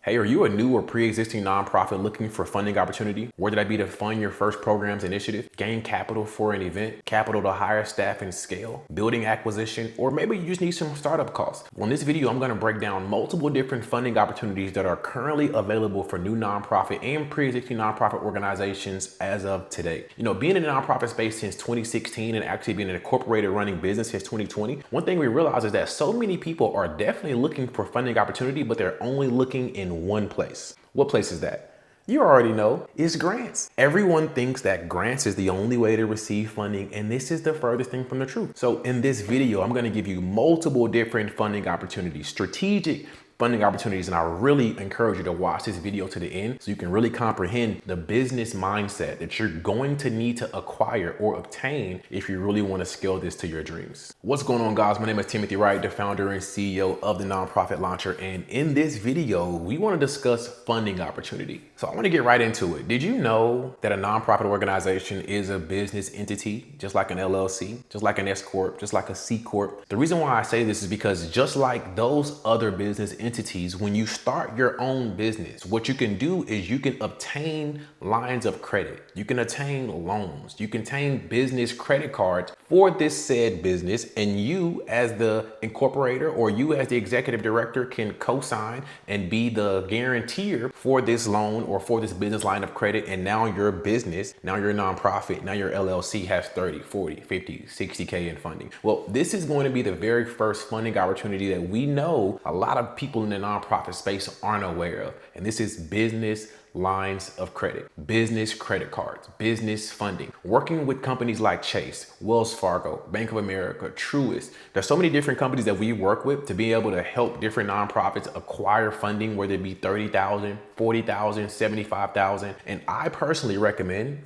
Hey, are you a new or pre-existing nonprofit looking for funding opportunity? Whether that be to fund your first program's initiative, gain capital for an event, capital to hire staff and scale, building acquisition, or maybe you just need some startup costs. Well, in this video, I'm gonna break down multiple different funding opportunities that are currently available for new nonprofit and pre-existing nonprofit organizations as of today. You know, being in the nonprofit space since 2016 and actually being an incorporated running business since 2020, one thing we realize is that so many people are definitely looking for funding opportunity, but they're only looking in one place. What place is that? You already know, it's grants. Everyone thinks that grants is the only way to receive funding, and this is the furthest thing from the truth. So in this video, I'm gonna give you multiple different funding opportunities, strategic funding opportunities, and I really encourage you to watch this video to the end so you can really comprehend the business mindset that you're going to need to acquire or obtain if you really want to scale this to your dreams. What's going on, guys? My name is Timothy Wright, the founder and CEO of the Nonprofit Launcher, and in this video, we want to discuss funding opportunity. So I want to get right into it. Did you know that a nonprofit organization is a business entity, just like an LLC, just like an S Corp, just like a C Corp? The reason why I say this is because just like those other business entities, when you start your own business, what you can do is you can obtain lines of credit, you can obtain loans, you can obtain business credit cards for this said business, and you as the incorporator or you as the executive director can co-sign and be the guarantor for this loan or for this business line of credit. And now your business, now your nonprofit, now your LLC has 30, 40, 50, 60K in funding. Well, this is going to be the very first funding opportunity that we know a lot of people in the nonprofit space aren't aware of. And this is business lines of credit, business credit cards, business funding, working with companies like Chase, Wells Fargo, Bank of America, Truist. There's so many different companies that we work with to be able to help different nonprofits acquire funding, whether it be 30,000, 40,000, 75,000. And I personally recommend,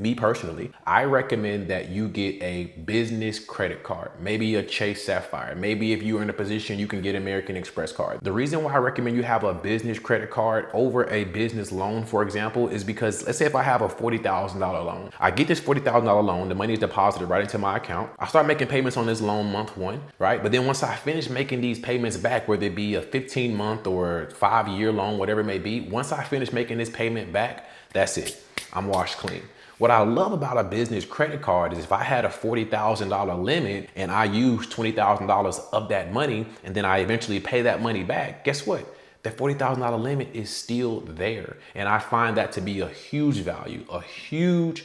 I recommend that you get a business credit card, maybe a Chase Sapphire. Maybe if you're in a position, you can get American Express card. The reason why I recommend you have a business credit card over a business loan, for example, is because let's say if I have a $40,000 loan, I get this $40,000 loan, the money is deposited right into my account. I start making payments on this loan month one, right? But then once I finish making these payments back, whether it be a 15-month or 5-year loan, whatever it may be, once I finish making this payment back, that's it. I'm washed clean. What I love about a business credit card is if I had a $40,000 limit and I use $20,000 of that money and then I eventually pay that money back, guess what? That $40,000 limit is still there. And I find that to be a huge value, a huge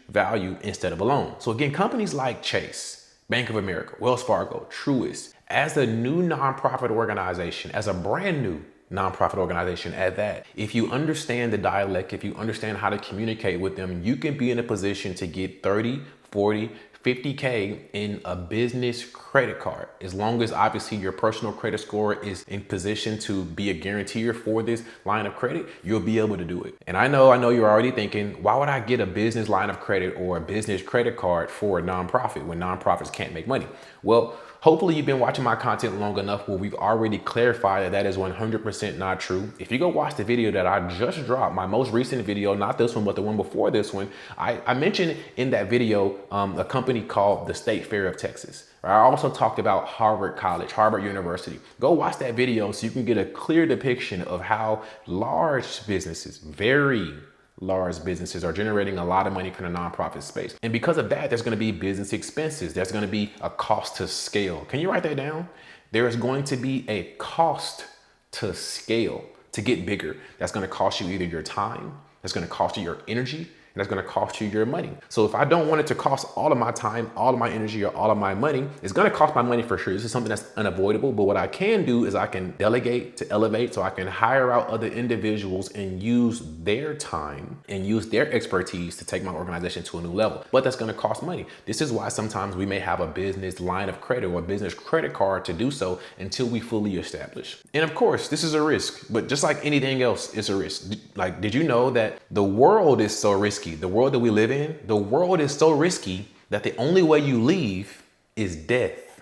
value instead of a loan. So again, companies like Chase, Bank of America, Wells Fargo, Truist, as a new nonprofit organization, as a brand new nonprofit organization at that, if you understand the dialect, if you understand how to communicate with them, you can be in a position to get 30, 40, 50K in a business credit card, as long as obviously your personal credit score is in position to be a guarantor for this line of credit, you'll be able to do it. And I know you're already thinking, why would I get a business line of credit or a business credit card for a nonprofit when nonprofits can't make money? Well, hopefully you've been watching my content long enough where we've already clarified that that is 100% not true. If you go watch the video that I just dropped, my most recent video, not this one, but the one before this one, I mentioned in that video a company called the State Fair of Texas. I also talked about Harvard College, Harvard University. Go watch that video so you can get a clear depiction of how large businesses, very large businesses, are generating a lot of money from the nonprofit space. And because of that, there's going to be business expenses. There's going to be a cost to scale. Can you write that down? There is going to be a cost to scale, to get bigger. That's going to cost you either your time, that's going to cost you your energy, and that's going to cost you your money. So if I don't want it to cost all of my time, all of my energy, or all of my money, it's going to cost my money for sure. This is something that's unavoidable. But what I can do is I can delegate to elevate. So I can hire out other individuals and use their time and use their expertise to take my organization to a new level. But that's going to cost money. This is why sometimes we may have a business line of credit or a business credit card to do so until we fully establish. And of course, this is a risk, but just like anything else, it's a risk. Like, did you know that the world is so risky? The world that we live in, the world is so risky that the only way you leave is death.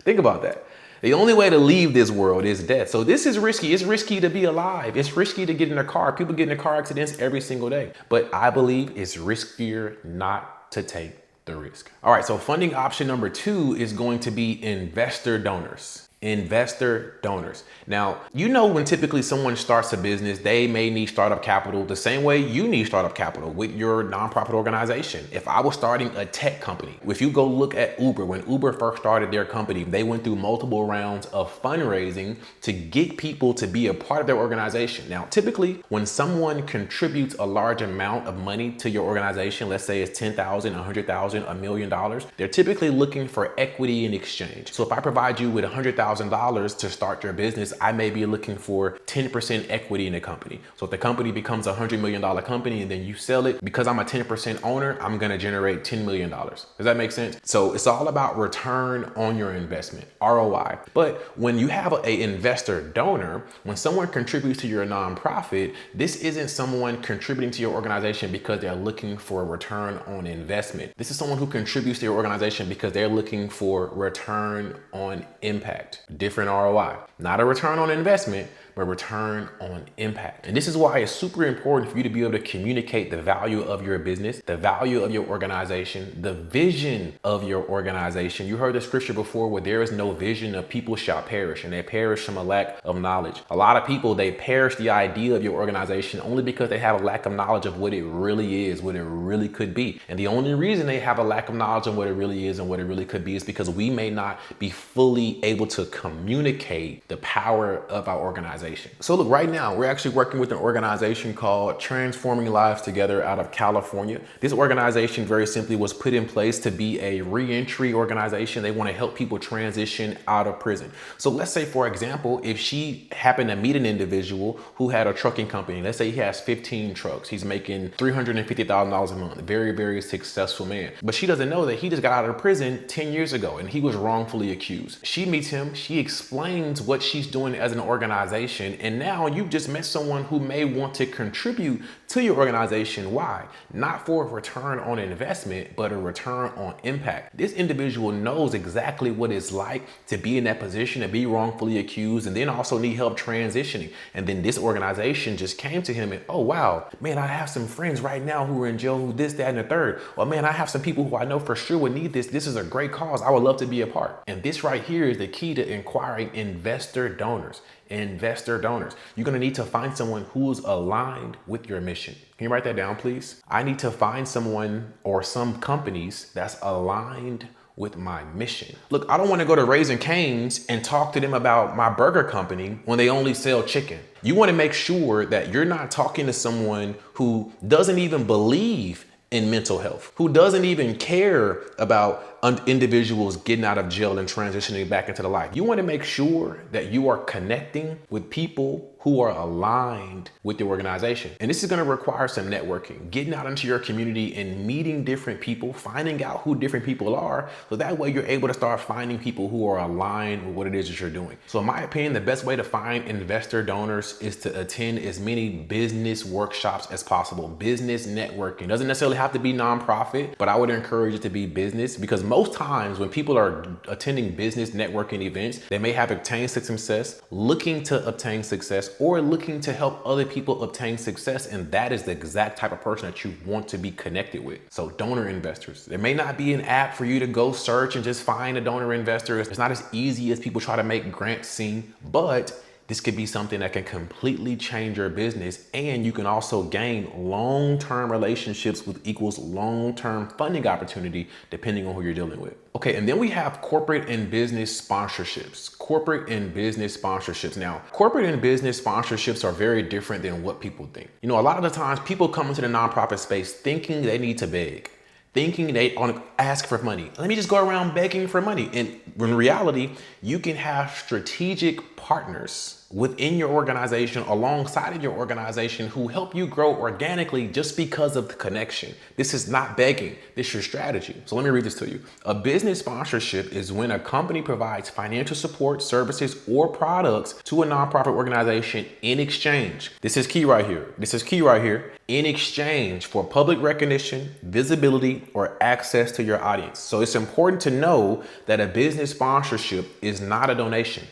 Think about that. The only way to leave this world is death. So this is risky. It's risky to be alive. It's risky to get in a car. People get in car accidents every single day. But I believe it's riskier not to take the risk. All right, so funding option number 2 is going to be investor donors. Investor donors. Now, you know, when typically someone starts a business, they may need startup capital the same way you need startup capital with your nonprofit organization. If I was starting a tech company, if you go look at Uber, when Uber first started their company, they went through multiple rounds of fundraising to get people to be a part of their organization. Now, typically when someone contributes a large amount of money to your organization, let's say it's $10,000, $100,000, $1 million, they're typically looking for equity in exchange. So if I provide you with $100,000 to start your business, I may be looking for 10% equity in the company. So if the company becomes a $100 million company and then you sell it, because I'm a 10% owner, I'm gonna generate $10 million. Does that make sense? So it's all about return on your investment, ROI. But when you have an investor donor, when someone contributes to your nonprofit, this isn't someone contributing to your organization because they're looking for a return on investment. This is someone who contributes to your organization because they're looking for return on impact. Different ROI, not a return on investment, but return on impact. And this is why it's super important for you to be able to communicate the value of your business, the value of your organization, the vision of your organization. You heard the scripture before, where there is no vision, the people shall perish, and they perish from a lack of knowledge. A lot of people, they perish the idea of your organization only because they have a lack of knowledge of what it really is, what it really could be. And the only reason they have a lack of knowledge of what it really is and what it really could be is because we may not be fully able to communicate the power of our organization. So look, right now, we're actually working with an organization called Transforming Lives Together out of California. This organization very simply was put in place to be a re-entry organization. They want to help people transition out of prison. So let's say, for example, if she happened to meet an individual who had a trucking company, let's say he has 15 trucks, he's making $350,000 a month, very, very successful man. But she doesn't know that he just got out of prison 10 years ago and he was wrongfully accused. She meets him, she explains what she's doing as an organization, and now you've just met someone who may want to contribute to your organization. Why? Not for a return on investment, but a return on impact. This individual knows exactly what it's like to be in that position, to be wrongfully accused, and then also need help transitioning. And then this organization just came to him and, oh wow, man, I have some friends right now who are in jail, who this, that, and the third. Or man, I have some people who I know for sure would need this. This is a great cause. I would love to be a part. And this right here is the key to acquiring investor donors. Investor donors. You're going to need to find someone who's aligned with your mission. Can you write that down, please? I need to find someone or some companies that's aligned with my mission. Look, I don't want to go to Raising Cane's and talk to them about my burger company when they only sell chicken. You want to make sure that you're not talking to someone who doesn't even believe in mental health, who doesn't even care about individuals getting out of jail and transitioning back into the life. You want to make sure that you are connecting with people who are aligned with your organization. And this is going to require some networking, getting out into your community and meeting different people, finding out who different people are. So that way you're able to start finding people who are aligned with what it is that you're doing. So in my opinion, the best way to find investor donors is to attend as many business workshops as possible. Business networking doesn't necessarily have to be nonprofit, but I would encourage it to be business, because most times when people are attending business networking events, they may have obtained success, looking to obtain success, or looking to help other people obtain success. And that is the exact type of person that you want to be connected with. So donor investors, there may not be an app for you to go search and just find a donor investor. It's not as easy as people try to make grants seem, but this could be something that can completely change your business, and you can also gain long-term relationships with equals long-term funding opportunity depending on who you're dealing with. Okay, and then we have corporate and business sponsorships. Corporate and business sponsorships. Now, corporate and business sponsorships are very different than what people think. You know, a lot of the times people come into the nonprofit space thinking they need to beg, thinking they want to ask for money. Let me just go around begging for money. And in reality, you can have strategic partners within your organization, alongside of your organization, who help you grow organically just because of the connection. This is not begging, this is your strategy. So let me read this to you. A business sponsorship is when a company provides financial support, services, or products to a nonprofit organization in exchange. This is key right here. This is key right here. In exchange for public recognition, visibility, or access to your audience. So it's important to know that a business sponsorship is not a donation.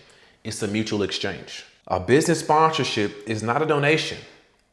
It's a mutual exchange. A business sponsorship is not a donation.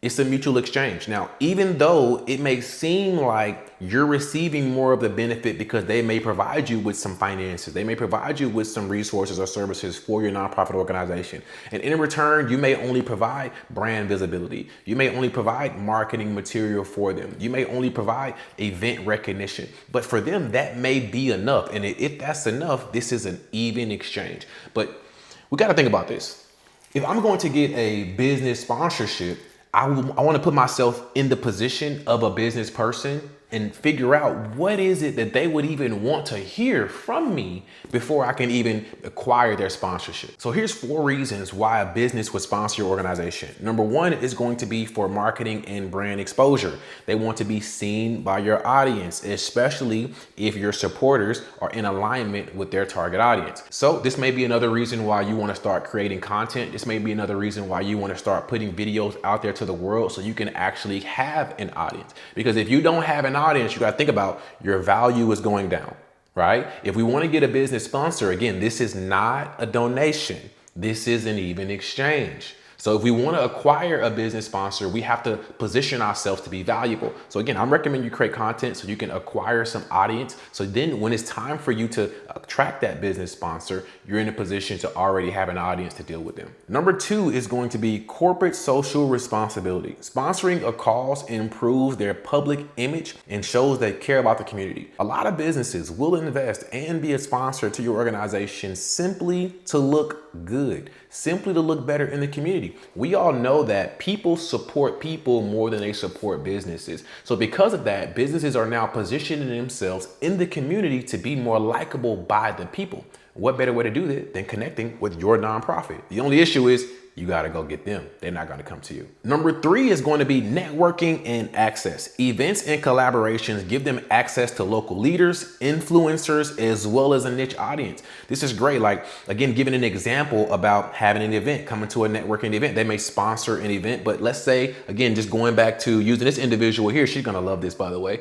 It's a mutual exchange. Now, even though it may seem like you're receiving more of the benefit because they may provide you with some finances, they may provide you with some resources or services for your nonprofit organization. And in return, you may only provide brand visibility. You may only provide marketing material for them. You may only provide event recognition. But for them, that may be enough. And if that's enough, this is an even exchange. But we got to think about this. If I'm going to get a business sponsorship, I want to put myself in the position of a business person and figure out what is it that they would even want to hear from me before I can even acquire their sponsorship. So here's 4 reasons why a business would sponsor your organization. Number 1 is going to be for marketing and brand exposure. They want to be seen by your audience, especially if your supporters are in alignment with their target audience. So this may be another reason why you want to start creating content. This may be another reason why you want to start putting videos out there to the world so you can actually have an audience. Because if you don't have an audience, you got to think about your value is going down, right? If we want to get a business sponsor, again, this is not a donation. This is an even exchange. So if we want to acquire a business sponsor, we have to position ourselves to be valuable. So again, I'm recommending you create content so you can acquire some audience. So then when it's time for you to attract that business sponsor, you're in a position to already have an audience to deal with them. Number 2 is going to be corporate social responsibility. Sponsoring a cause improves their public image and shows they care about the community. A lot of businesses will invest and be a sponsor to your organization simply to look good, simply to look better in the community. We all know that people support people more than they support businesses. So because of that, businesses are now positioning themselves in the community to be more likable by the people. What better way to do that than connecting with your nonprofit? The only issue is you got to go get them. They're not going to come to you. Number 3 is going to be networking and access. Events and collaborations give them access to local leaders, influencers, as well as a niche audience. This is great. Like, again, giving an example about having an event, coming to a networking event. They may sponsor an event, but let's say, again, just going back to using this individual here, she's going to love this, by the way,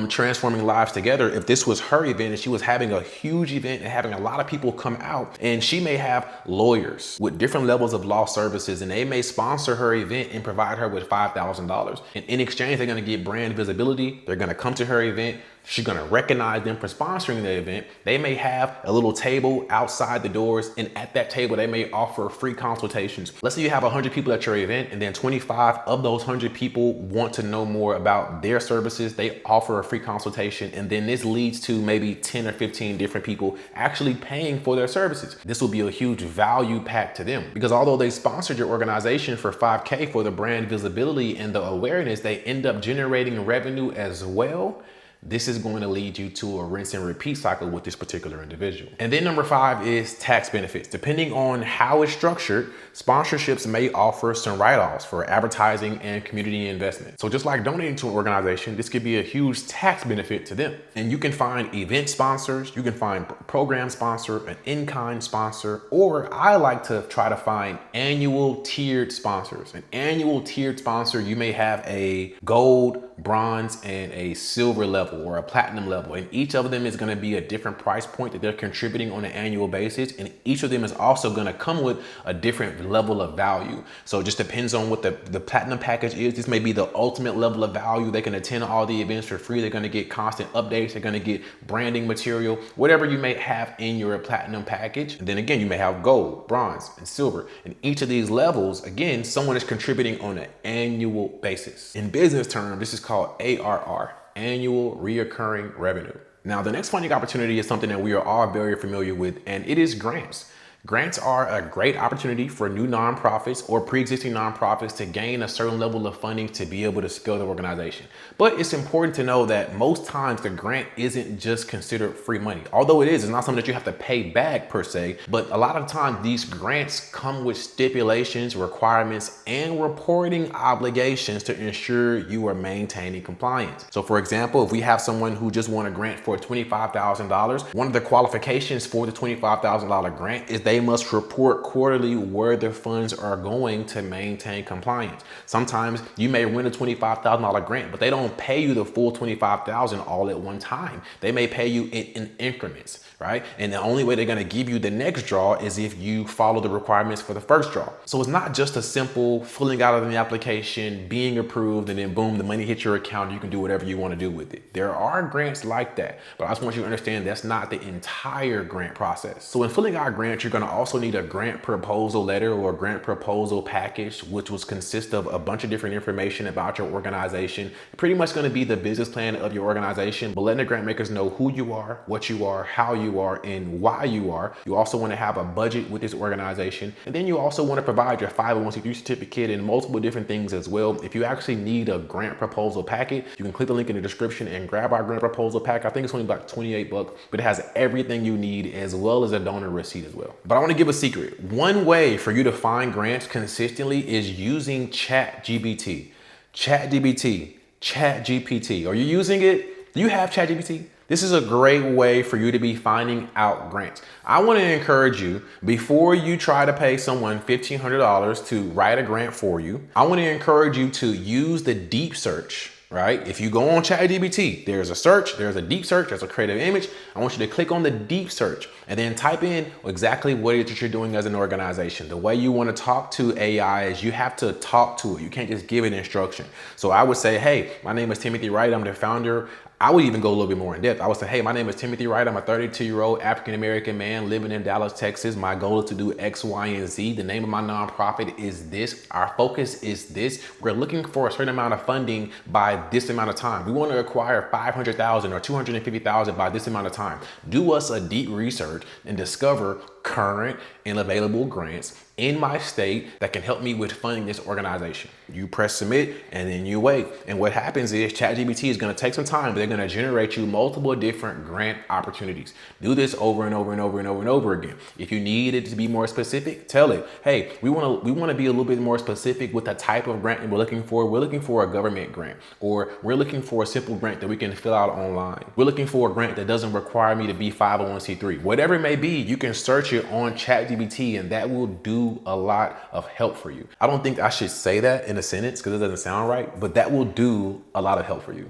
transforming lives together. If this was her event and she was having a huge event and having a lot of people come out, and she may have lawyers with different levels of law services, and they may sponsor her event and provide her with $5,000. And in exchange, they're going to get brand visibility. They're going to come to her event. She's going to recognize them for sponsoring the event. They may have a little table outside the doors, and at that table, they may offer free consultations. Let's say you have 100 people at your event, and then 25 of those 100 people want to know more about their services. They offer a free consultation, and then this leads to maybe 10 or 15 different people actually paying for their services. This will be a huge value pack to them, because although they sponsored your organization for $5K for the brand visibility and the awareness, they end up generating revenue as well. This is going to lead you to a rinse and repeat cycle with this particular individual. And then number 5 is tax benefits. Depending on how it's structured, sponsorships may offer some write-offs for advertising and community investment. So just like donating to an organization, this could be a huge tax benefit to them. And you can find event sponsors, you can find program sponsor, an in-kind sponsor, or I like to try to find annual tiered sponsors. An annual tiered sponsor, you may have a gold, bronze, and a silver level or a platinum level, and each of them is going to be a different price point that they're contributing on an annual basis, and each of them is also going to come with a different level of value. So it just depends on what the platinum package is. This may be the ultimate level of value. They can attend all the events for free. They're going to get constant updates. They're going to get branding material, whatever you may have in your platinum package. And then again, you may have gold, bronze, and silver. And each of these levels, again, someone is contributing on an annual basis. In business terms, this is called ARR, annual reoccurring revenue. Now, the next funding opportunity is something that we are all very familiar with, and it is grants. Grants are a great opportunity for new nonprofits or pre-existing nonprofits to gain a certain level of funding to be able to scale their organization. But it's important to know that most times the grant isn't just considered free money. Although it is, it's not something that you have to pay back per se, but a lot of times these grants come with stipulations, requirements, and reporting obligations to ensure you are maintaining compliance. So for example, if we have someone who just won a grant for $25,000, one of the qualifications for the $25,000 grant is they they must report quarterly where their funds are going to maintain compliance. Sometimes you may win a $25,000 grant, but they don't pay you the full $25,000 all at one time. They may pay you in increments, right? And the only way they're gonna give you the next draw is if you follow the requirements for the first draw. So it's not just a simple filling out of the application, being approved, and then boom, the money hits your account, you can do whatever you wanna do with it. There are grants like that, but I just want you to understand that's not the entire grant process. So in filling out grants, you're gonna also need a grant proposal letter or a grant proposal package, which will consist of a bunch of different information about your organization. Pretty much gonna be the business plan of your organization, but letting the grant makers know who you are, what you are, how you are, and why you are. You also wanna have a budget with this organization. And then you also wanna provide your 501c3 certificate and multiple different things as well. If you actually need a grant proposal packet, you can click the link in the description and grab our grant proposal pack. I think it's only about 28 bucks, but it has everything you need as well as a donor receipt as well. But I want to give a secret. One way for you to find grants consistently is using ChatGPT. ChatGPT. Are you using it? Do you have ChatGPT? This is a great way for you to be finding out grants. I want to encourage you, before you try to pay someone $1,500 to write a grant for you, I want to encourage you to use the deep search. Right? If you go on ChatGPT, there's a search, there's a deep search, there's a creative image. I want you to click on the deep search and then type in exactly what it is that you're doing as an organization. The way you want to talk to AI is you have to talk to it. You can't just give it instruction. So I would say, hey, my name is Timothy Wright. I'm the founder. I would even go a little bit more in depth. I would say, hey, my name is Timothy Wright. I'm a 32-year-old African-American man living in Dallas, Texas. My goal is to do X, Y, and Z. The name of my nonprofit is this. Our focus is this. We're looking for a certain amount of funding by this amount of time. We want to acquire 500,000 or 250,000 by this amount of time. Do us a deep research and discover current and available grants in my state that can help me with funding this organization. You press submit and then you wait. And what happens is ChatGPT is going to take some time, but they're going to generate you multiple different grant opportunities. Do this over and over and over and over and over again. If you need it to be more specific, tell it, hey, we want to be a little bit more specific with the type of grant we're looking for. We're looking for a government grant, or we're looking for a simple grant that we can fill out online. We're looking for a grant that doesn't require me to be 501c3. Whatever it may be, you can search it on ChatGPT and that will do a lot of help for you. I don't think I should say that in a sentence because it doesn't sound right, but that will do a lot of help for you.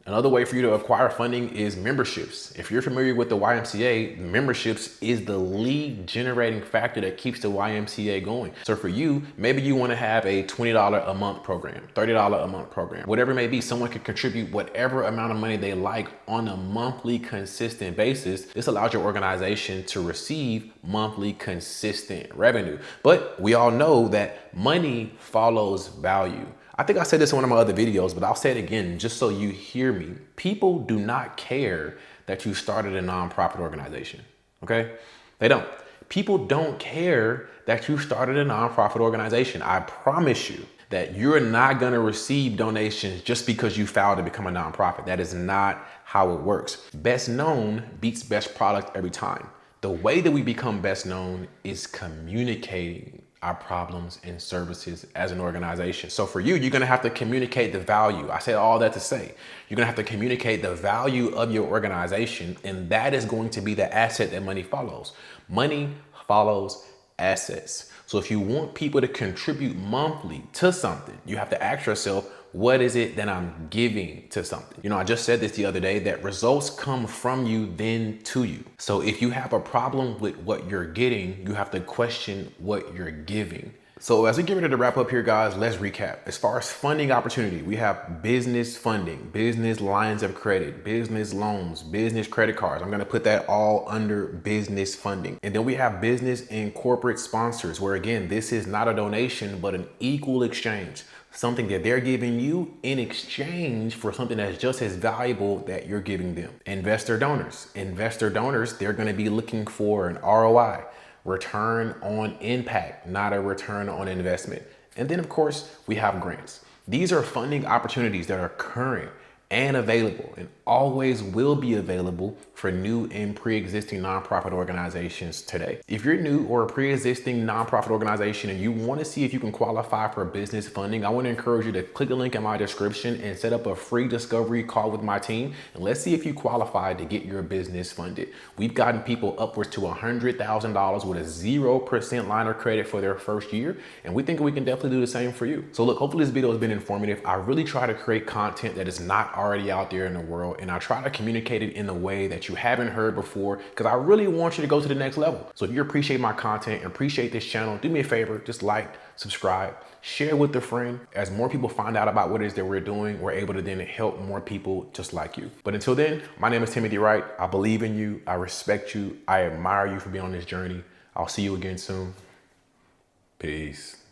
Another way for you to acquire funding is memberships. If you're familiar with the YMCA, memberships is the lead generating factor that keeps the YMCA going. So for you, maybe you want to have a $20 a month program, $30 a month program, whatever it may be. Someone can contribute whatever amount of money they like on a monthly consistent basis. This allows your organization to receive monthly consistent revenue. But we all know that money follows value. I think I said this in one of my other videos, but I'll say it again just so you hear me. People do not care that you started a nonprofit organization, okay? They don't. People don't care that you started a nonprofit organization. I promise you that you're not gonna receive donations just because you filed to become a nonprofit. That is not how it works. Best known beats best product every time. The way that we become best known is communicating our problems and services as an organization. So for you, you're gonna have to communicate the value. I said all that to say, you're gonna have to communicate the value of your organization, and that is going to be the asset that money follows. Money follows assets. So if you want people to contribute monthly to something, you have to ask yourself, what is it that I'm giving to something? You know, I just said this the other day, that results come from you, then to you. So if you have a problem with what you're getting, you have to question what you're giving. So as we get ready to wrap up here, guys, let's recap. As far as funding opportunity, we have business funding, business lines of credit, business loans, business credit cards. I'm gonna put that all under business funding. And then we have business and corporate sponsors, where again, this is not a donation, but an equal exchange. Something that they're giving you in exchange for something that's just as valuable that you're giving them. Investor donors. Investor donors, they're gonna be looking for an ROI, return on impact, not a return on investment. And then of course, we have grants. These are funding opportunities that are current and available and always will be available for new and pre-existing nonprofit organizations today. If you're new or a pre-existing nonprofit organization and you want to see if you can qualify for business funding, I want to encourage you to click the link in my description and set up a free discovery call with my team, and let's see if you qualify to get your business funded. We've gotten people upwards to $100,000 with a 0% line of credit for their first year, and we think we can definitely do the same for you. So look, hopefully this video has been informative. I really try to create content that is not already out there in the world, and I try to communicate it in a way that you haven't heard before, because I really want you to go to the next level. So if you appreciate my content and appreciate this channel, do me a favor, just like, subscribe, share with a friend. As more people find out about what it is that we're doing, we're able to then help more people just like you. But until then, my name is Timothy Wright. I believe in you, I respect you, I admire you for being on this journey. I'll see you again soon. Peace.